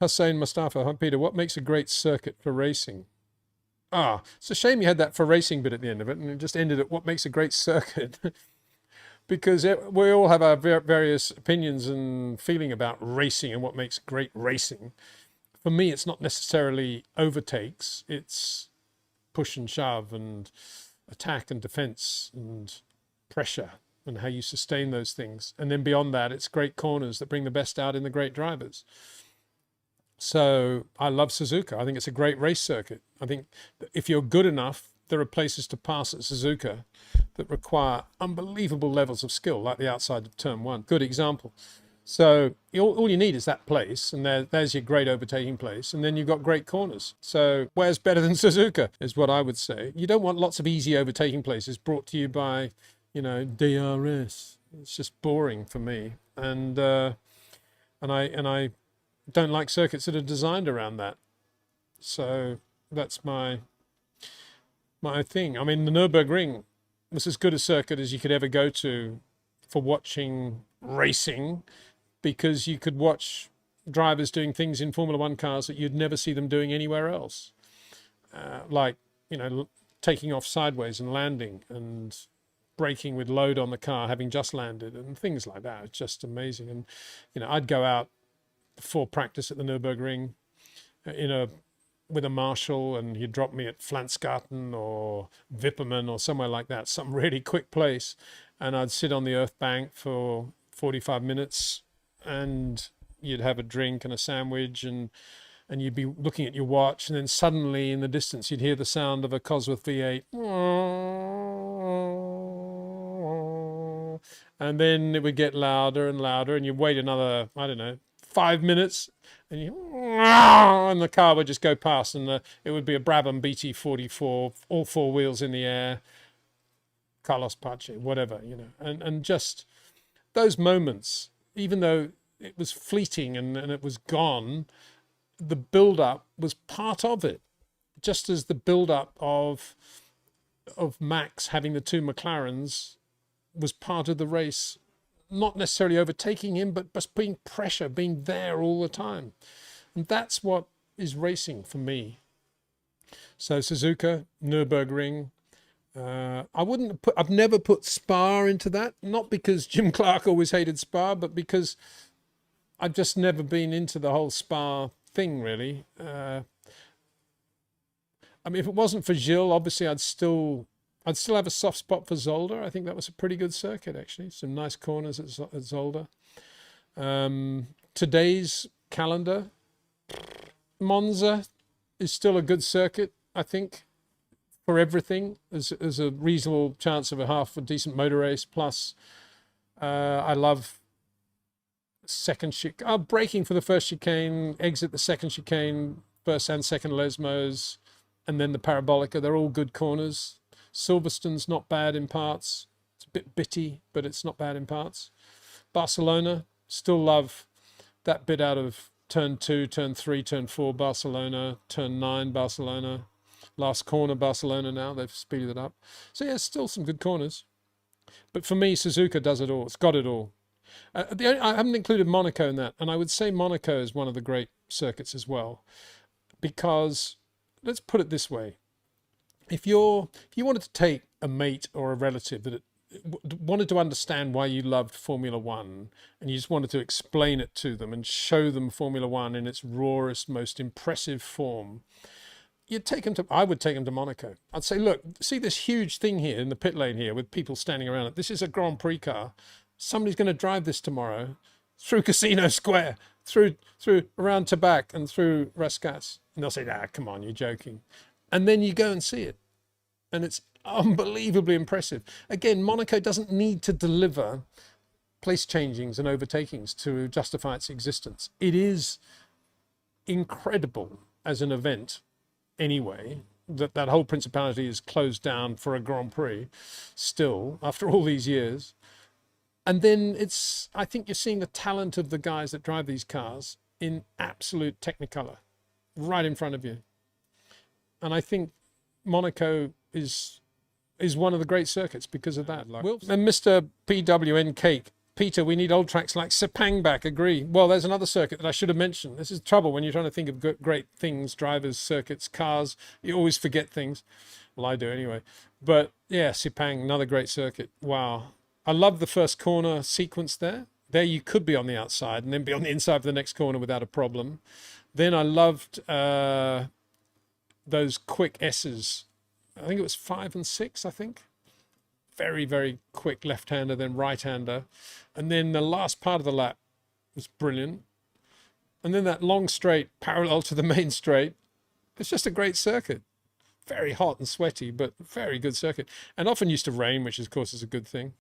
Hussein Mustafa, hi Peter, what makes a great circuit for racing? Ah, it's a shame you had that for racing bit at the end of it, and it just ended at what makes a great circuit. Because we all have our various opinions and feeling about racing and what makes great racing. For me, it's not necessarily overtakes. It's push and shove and attack and defense and pressure and how you sustain those things. And then beyond that, it's great corners that bring the best out in the great drivers. So I love Suzuka. I think it's a great race circuit. I think if you're good enough, there are places to pass at Suzuka that require unbelievable levels of skill, like the outside of turn one. Good example. So all you need is that place, and there's your great overtaking place, and then you've got great corners. So where's better than Suzuka is what I would say. You don't want lots of easy overtaking places brought to you by, you know, DRS. It's just boring for me, and I don't like circuits that are designed around that. So that's my thing. I mean, the Nurburgring was as good a circuit as you could ever go to for watching racing, because you could watch drivers doing things in Formula One cars that you'd never see them doing anywhere else. Like, you know, taking off sideways and landing and braking with load on the car, having just landed, and things like that. It's just amazing. And, you know, I'd go out before practice at the Nurburgring with a marshal, and he'd drop me at Flansgarten or Wipperman or somewhere like that, some really quick place. And I'd sit on the earth bank for 45 minutes, and you'd have a drink and a sandwich, and you'd be looking at your watch, and then suddenly in the distance you'd hear the sound of a Cosworth V8. And then it would get louder and louder, and you'd wait another, I don't know, 5 minutes, and the car would just go past, and it would be a Brabham BT44, all four wheels in the air, Carlos Pache, whatever, you know. And just those moments, even though it was fleeting and it was gone, the build-up was part of it, just as the build-up of Max having the two McLarens was part of the race. Not necessarily overtaking him, but just being pressure, being there all the time. And that's what is racing for me. So Suzuka, Nürburgring. I've never put Spa into that, not because Jim Clark always hated Spa, but because I've just never been into the whole Spa thing, really. I mean, if it wasn't for Gilles, obviously I'd still have a soft spot for Zolder. I think that was a pretty good circuit, actually. Some nice corners at Zolder. Today's calendar, Monza is still a good circuit, I think, for everything. There's a reasonable chance of a half a decent motor race. Plus, I love braking for the first chicane, exit the second chicane, first and second Lesmos, and then the Parabolica. They're all good corners. Silverstone's not bad in parts. It's a bit bitty, but it's not bad in parts. Barcelona, still love that bit out of turn 2, turn 3, turn 4, Barcelona, turn 9, Barcelona. Last corner, Barcelona now. They've speeded it up. So yeah, still some good corners. But for me, Suzuka does it all. It's got it all. I haven't included Monaco in that. And I would say Monaco is one of the great circuits as well. Because, let's put it this way. If you wanted to take a mate or a relative that wanted to understand why you loved Formula One, and you just wanted to explain it to them and show them Formula One in its rawest, most impressive form, I would take them to Monaco. I'd say, look, see this huge thing here in the pit lane here with people standing around it. This is a Grand Prix car. Somebody's going to drive this tomorrow through Casino Square, through around Tabac and through Rascats. And they'll say, come on, you're joking. And then you go and see it. And it's unbelievably impressive. Again, Monaco doesn't need to deliver place changings and overtakings to justify its existence. It is incredible as an event anyway, that whole principality is closed down for a Grand Prix still after all these years. And then I think you're seeing the talent of the guys that drive these cars in absolute technicolor right in front of you. And I think Monaco is one of the great circuits because of that. And Mr. PWN Cake Peter, we need old tracks like Sepang back. Agree. Well, there's another circuit that I should have mentioned. This is trouble when you're trying to think of great things, drivers, circuits, cars. You always forget things. Well, I do anyway. But yeah, Sepang, another great circuit. Wow. I love the first corner sequence there. There you could be on the outside and then be on the inside of the next corner without a problem. Then I loved those quick S's. I think it was 5 and 6, I think. Very, very quick left-hander, then right-hander. And then the last part of the lap was brilliant. And then that long straight parallel to the main straight. It's just a great circuit. Very hot and sweaty, but very good circuit. And often used to rain, which of course is a good thing.